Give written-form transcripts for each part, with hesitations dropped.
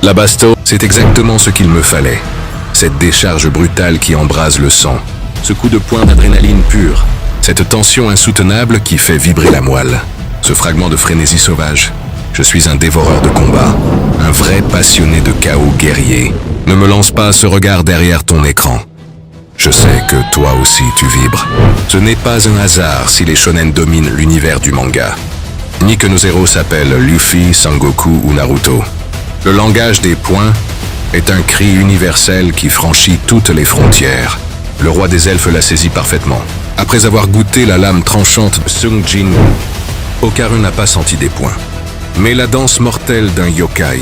La basto, c'est exactement ce qu'il me fallait. Cette décharge brutale qui embrase le sang. Ce coup de poing d'adrénaline pure. Cette tension insoutenable qui fait vibrer la moelle. Ce fragment de frénésie sauvage. Je suis un dévoreur de combat. Un vrai passionné de chaos guerrier. Ne me lance pas ce regard derrière ton écran. Je sais que toi aussi tu vibres. Ce n'est pas un hasard si les shonen dominent l'univers du manga. Ni que nos héros s'appellent Luffy, Sangoku ou Naruto. Le langage des poings est un cri universel qui franchit toutes les frontières. Le roi des elfes l'a saisi parfaitement. Après avoir goûté la lame tranchante de Sung Jin, Okarun n'a pas senti des poings. Mais la danse mortelle d'un yokai,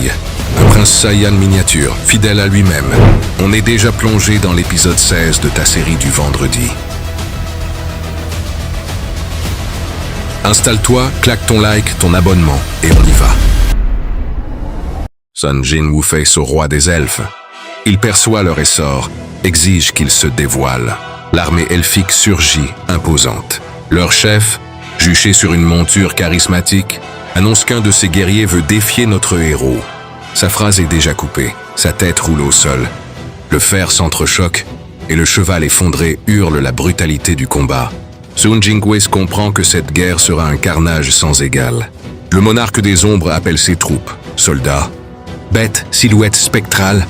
un prince Saiyan miniature, fidèle à lui-même. On est déjà plongé dans l'épisode 16 de ta série du vendredi. Installe-toi, claque ton like, ton abonnement, et on y va. Sun Jin Woo face au roi des elfes. Il perçoit leur essor, exige qu'ils se dévoilent. L'armée elfique surgit, imposante. Leur chef, juché sur une monture charismatique, annonce qu'un de ses guerriers veut défier notre héros. Sa phrase est déjà coupée, sa tête roule au sol. Le fer s'entrechoque et le cheval effondré hurle la brutalité du combat. Sun Jingwei comprend que cette guerre sera un carnage sans égal. Le monarque des ombres appelle ses troupes, soldats, bêtes, silhouettes spectrales.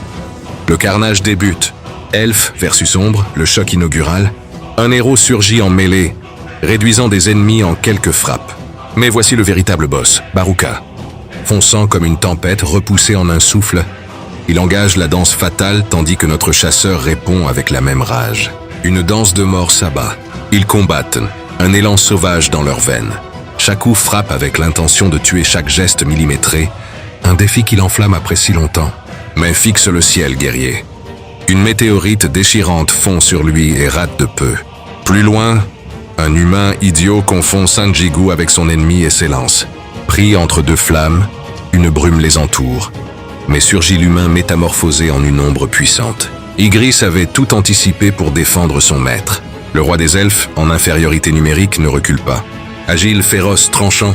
Le carnage débute. Elfe versus ombre, le choc inaugural. Un héros surgit en mêlée, réduisant des ennemis en quelques frappes. Mais voici le véritable boss, Baruka. Fonçant comme une tempête, repoussé en un souffle, il engage la danse fatale tandis que notre chasseur répond avec la même rage. Une danse de mort s'abat. Ils combattent, un élan sauvage dans leurs veines. Chaque coup frappe avec l'intention de tuer chaque geste millimétré, un défi qui l'enflamme après si longtemps. Mais fixe le ciel, guerrier. Une météorite déchirante fond sur lui et rate de peu. Plus loin, un humain idiot confond Sanjigu avec son ennemi et s'élance. Pris entre deux flammes, une brume les entoure. Mais surgit l'humain métamorphosé en une ombre puissante. Ygritte avait tout anticipé pour défendre son maître. Le roi des elfes, en infériorité numérique, ne recule pas. Agile, féroce, tranchant,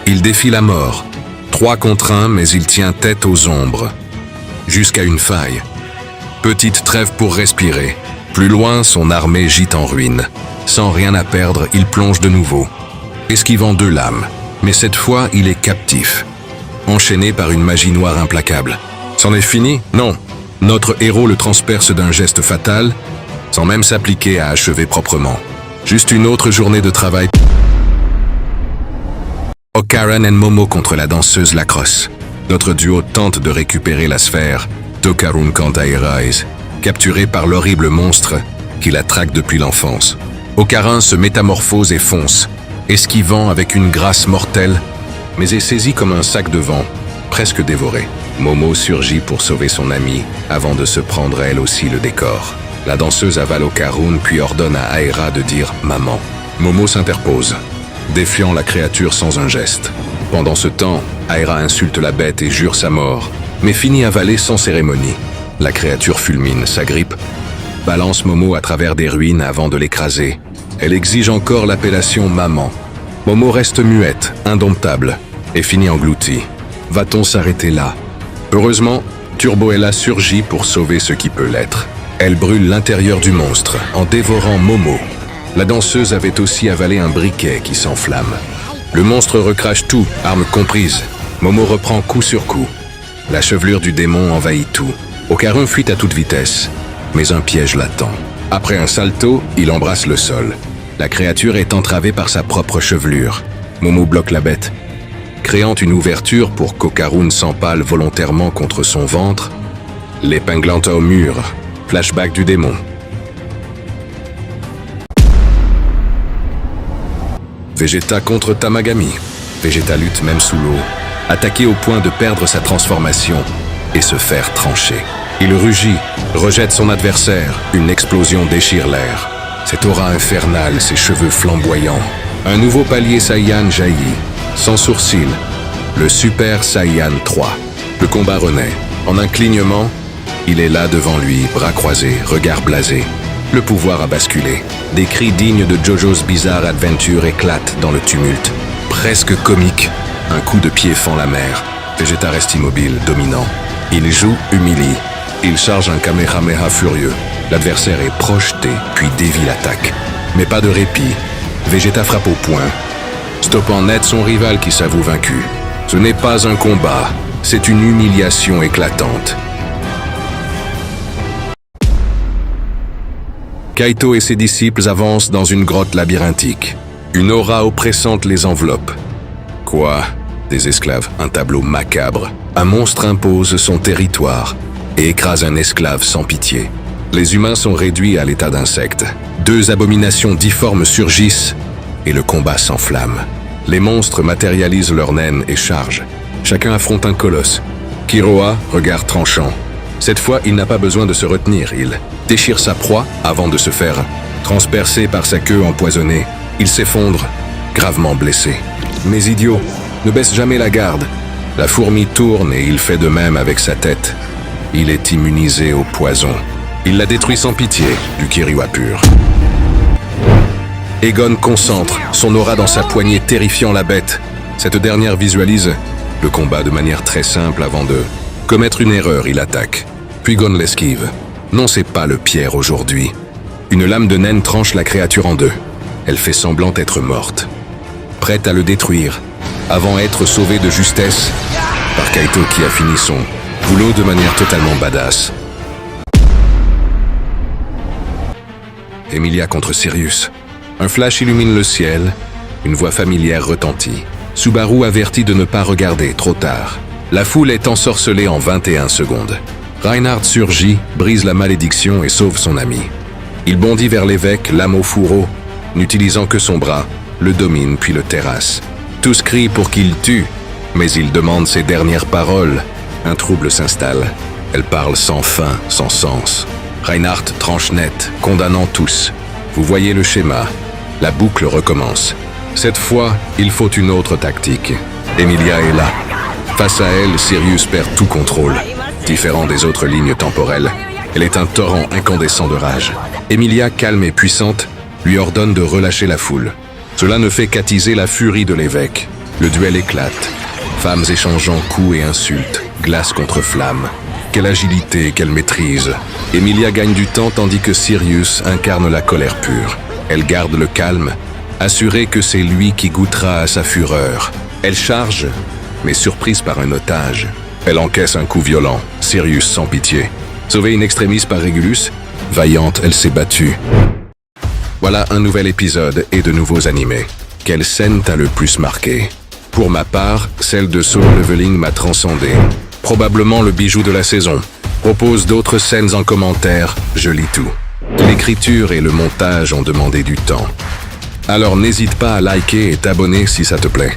il défie la mort. 3 contre 1, mais il tient tête aux ombres. Jusqu'à une faille. Petite trêve pour respirer. Plus loin, son armée gît en ruine. Sans rien à perdre, il plonge de nouveau. Esquivant 2 lames. Mais cette fois, il est captif. Enchaîné par une magie noire implacable. C'en est fini? Non. Notre héros le transperce d'un geste fatal, sans même s'appliquer à achever proprement. Juste une autre journée de travail. Okarun et Momo contre la danseuse Lacrosse. Notre duo tente de récupérer la sphère d'Okarun Kantai Rise, capturé par l'horrible monstre qui la traque depuis l'enfance. Okarun se métamorphose et fonce, esquivant avec une grâce mortelle, mais est saisi comme un sac de vent, presque dévoré. Momo surgit pour sauver son amie, avant de se prendre elle aussi le décor. La danseuse avale Okarun puis ordonne à Aera de dire « maman ». Momo s'interpose, défiant la créature sans un geste. Pendant ce temps, Aera insulte la bête et jure sa mort, mais finit avalée sans cérémonie. La créature fulmine, s'agrippe, balance Momo à travers des ruines avant de l'écraser. Elle exige encore l'appellation « maman ». Momo reste muette, indomptable, et finit engloutie. Va-t-on s'arrêter là? Heureusement, Turboella surgit pour sauver ce qui peut l'être. Elle brûle l'intérieur du monstre en dévorant Momo. La danseuse avait aussi avalé un briquet qui s'enflamme. Le monstre recrache tout, armes comprises. Momo reprend coup sur coup. La chevelure du démon envahit tout. Okarun fuit à toute vitesse, mais un piège l'attend. Après un salto, il embrasse le sol. La créature est entravée par sa propre chevelure. Momo bloque la bête, créant une ouverture pour qu'Okarun s'empale volontairement contre son ventre, l'épinglant au mur. Flashback du démon. Vegeta contre Tamagami. Vegeta lutte même sous l'eau, attaqué au point de perdre sa transformation et se faire trancher. Il rugit, rejette son adversaire, une explosion déchire l'air. Cette aura infernale, ses cheveux flamboyants. Un nouveau palier Saiyan jaillit, sans sourcil, le Super Saiyan 3. Le combat renaît. En un clignement, il est là devant lui, bras croisés, regard blasé. Le pouvoir a basculé. Des cris dignes de JoJo's Bizarre Adventure éclatent dans le tumulte. Presque comique, un coup de pied fend la mer. Vegeta reste immobile, dominant. Il joue Humili. Il charge un Kamehameha furieux. L'adversaire est projeté, puis dévie l'attaque. Mais pas de répit. Vegeta frappe au poing, stoppant net son rival qui s'avoue vaincu. Ce n'est pas un combat, c'est une humiliation éclatante. Kaito et ses disciples avancent dans une grotte labyrinthique. Une aura oppressante les enveloppe. Quoi? Des esclaves, un tableau macabre. Un monstre impose son territoire et écrase un esclave sans pitié. Les humains sont réduits à l'état d'insectes. Deux abominations difformes surgissent et le combat s'enflamme. Les monstres matérialisent leurs naines et chargent. Chacun affronte un colosse. Kiroa, regard tranchant. Cette fois, il n'a pas besoin de se retenir. Il déchire sa proie avant de se faire transpercer par sa queue empoisonnée. Il s'effondre, gravement blessé. Mais idiot, ne baisse jamais la garde. La fourmi tourne et il fait de même avec sa tête. Il est immunisé au poison. Il la détruit sans pitié, du Kiriwa pur. Egon concentre son aura dans sa poignée, terrifiant la bête. Cette dernière visualise le combat de manière très simple avant de commettre une erreur, il attaque. Puis Gon l'esquive. Non, c'est pas le Pierre aujourd'hui. Une lame de naine tranche la créature en deux. Elle fait semblant être morte, prête à le détruire, avant d'être sauvée de justesse par Kaito qui a fini son boulot de manière totalement badass. Emilia contre Sirius. Un flash illumine le ciel, une voix familière retentit. Subaru avertit de ne pas regarder, trop tard. La foule est ensorcelée en 21 secondes. Reinhardt surgit, brise la malédiction et sauve son ami. Il bondit vers l'évêque, lame au fourreau, n'utilisant que son bras, le domine puis le terrasse. Tous crient pour qu'il tue, mais il demande ses dernières paroles. Un trouble s'installe. Elle parle sans fin, sans sens. Reinhardt tranche net, condamnant tous. Vous voyez le schéma. La boucle recommence. Cette fois, il faut une autre tactique. Emilia est là. Face à elle, Sirius perd tout contrôle. Différent des autres lignes temporelles, elle est un torrent incandescent de rage. Emilia, calme et puissante, lui ordonne de relâcher la foule. Cela ne fait qu'attiser la furie de l'évêque. Le duel éclate. Femmes échangeant coups et insultes, glace contre flamme. Quelle agilité, quelle maîtrise. Emilia gagne du temps tandis que Sirius incarne la colère pure. Elle garde le calme, assurée que c'est lui qui goûtera à sa fureur. Elle charge, mais surprise par un otage. Elle encaisse un coup violent, Sirius sans pitié. Sauvée in extremis par Régulus, vaillante, elle s'est battue. Voilà un nouvel épisode et de nouveaux animés. Quelle scène t'a le plus marqué? Pour ma part, celle de Solo Leveling m'a transcendé. Probablement le bijou de la saison. Propose d'autres scènes en commentaire, je lis tout. L'écriture et le montage ont demandé du temps. Alors n'hésite pas à liker et t'abonner si ça te plaît.